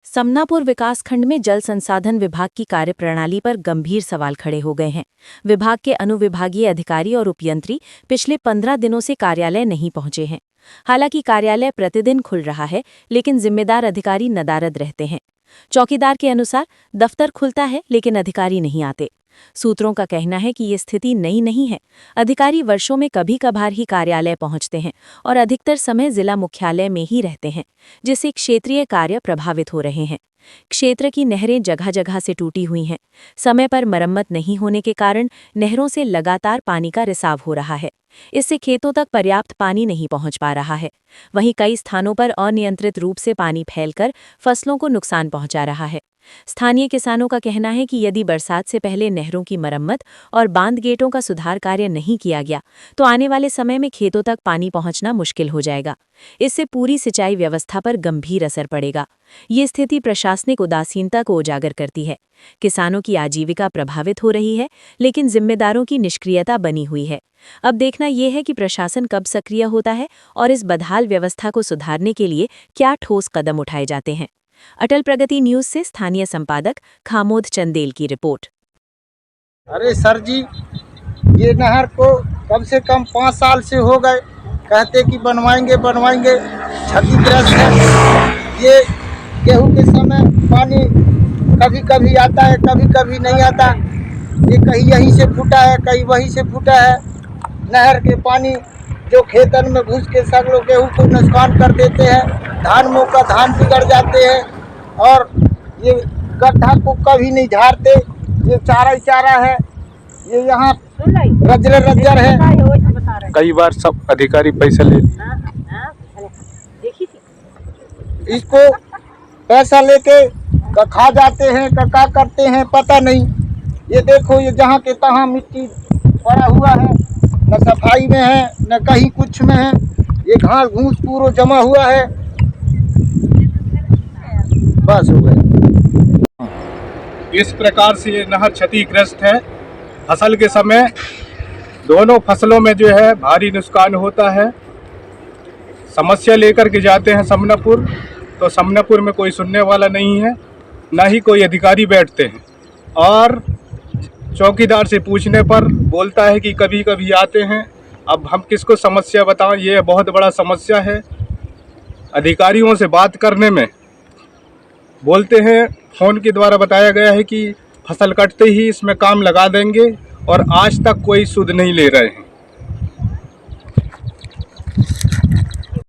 समनापुर विकासखंड में जल संसाधन विभाग की कार्यप्रणाली पर गंभीर सवाल खड़े हो गए हैं। विभाग के अनुविभागीय अधिकारी और उपयंत्री पिछले 15 दिनों से कार्यालय नहीं पहुंचे हैं। हालांकि कार्यालय प्रतिदिन खुल रहा है, लेकिन जिम्मेदार अधिकारी नदारद रहते हैं। चौकीदार के अनुसार दफ्तर खुलता है, लेकिन अधिकारी नहीं आते। सूत्रों का कहना है कि ये स्थिति नई नहीं है। अधिकारी वर्षों में कभी कभार ही कार्यालय पहुंचते हैं और अधिकतर समय जिला मुख्यालय में ही रहते हैं, जिससे क्षेत्रीय कार्य प्रभावित हो रहे हैं। क्षेत्र की नहरें जगह जगह से टूटी हुई हैं। समय पर मरम्मत नहीं होने के कारण नहरों से लगातार पानी का रिसाव हो रहा है। इससे खेतों तक पर्याप्त पानी नहीं पहुंच पा रहा है। वहीं कई स्थानों पर अनियंत्रित रूप से पानी फैलकर फसलों को नुकसान पहुंचा रहा है। स्थानीय किसानों का कहना है कि यदि बरसात से पहले नहरों की मरम्मत और बांध गेटों का सुधार कार्य नहीं किया गया तो आने वाले समय में खेतों तक पानी पहुंचना मुश्किल हो जाएगा। इससे पूरी सिंचाई व्यवस्था पर गंभीर असर पड़ेगा। ये स्थिति प्रशासनिक उदासीनता को उजागर करती है। किसानों की आजीविका प्रभावित हो रही है, लेकिन जिम्मेदारों की निष्क्रियता बनी हुई है। अब देखना यह है कि प्रशासन कब सक्रिय होता है और इस बदहाल व्यवस्था को सुधारने के लिए क्या ठोस कदम उठाए जाते हैं। अटल प्रगति न्यूज से स्थानीय संपादक खामोद चंदेल की रिपोर्ट। अरे सर जी, ये नहर को कम से कम 5 साल से हो गए, कहते कि बनवाएंगे क्षतिग्रस्त है। ये गेहूं के समय पानी कभी कभी आता है, कभी कभी नहीं आता। ये कहीं यहीं से फूटा है, कहीं वहीं से फूटा है। नहर के पानी जो खेतन में घुस के सब लोग गेहूँ को नुकसान कर देते हैं। धान बिगड़ जाते हैं और ये गड्ढा को कभी नहीं झाड़ते। ये चारा ही चारा है, ये यहाँ रज्जर है। कई बार सब अधिकारी पैसा ले इसको पैसा लेके खा जाते हैं, क्या करते हैं पता नहीं। ये देखो, ये जहाँ के तहाँ मिट्टी पड़ा हुआ है, न सफाई में है न कहीं कुछ में है। ये घास घूस पूरा जमा हुआ है। बस हो गया। इस प्रकार से ये नहर क्षतिग्रस्त है। फसल के समय दोनों फसलों में जो है भारी नुकसान होता है। समस्या लेकर के जाते हैं समनापुर, तो समनापुर में कोई सुनने वाला नहीं है, ना ही कोई अधिकारी बैठते हैं। और चौकीदार से पूछने पर बोलता है कि कभी कभी आते हैं। अब हम किसको समस्या बताएं, ये बहुत बड़ा समस्या है। अधिकारियों से बात करने में बोलते हैं, फ़ोन के द्वारा बताया गया है कि फसल कटते ही इसमें काम लगा देंगे, और आज तक कोई सुध नहीं ले रहे हैं।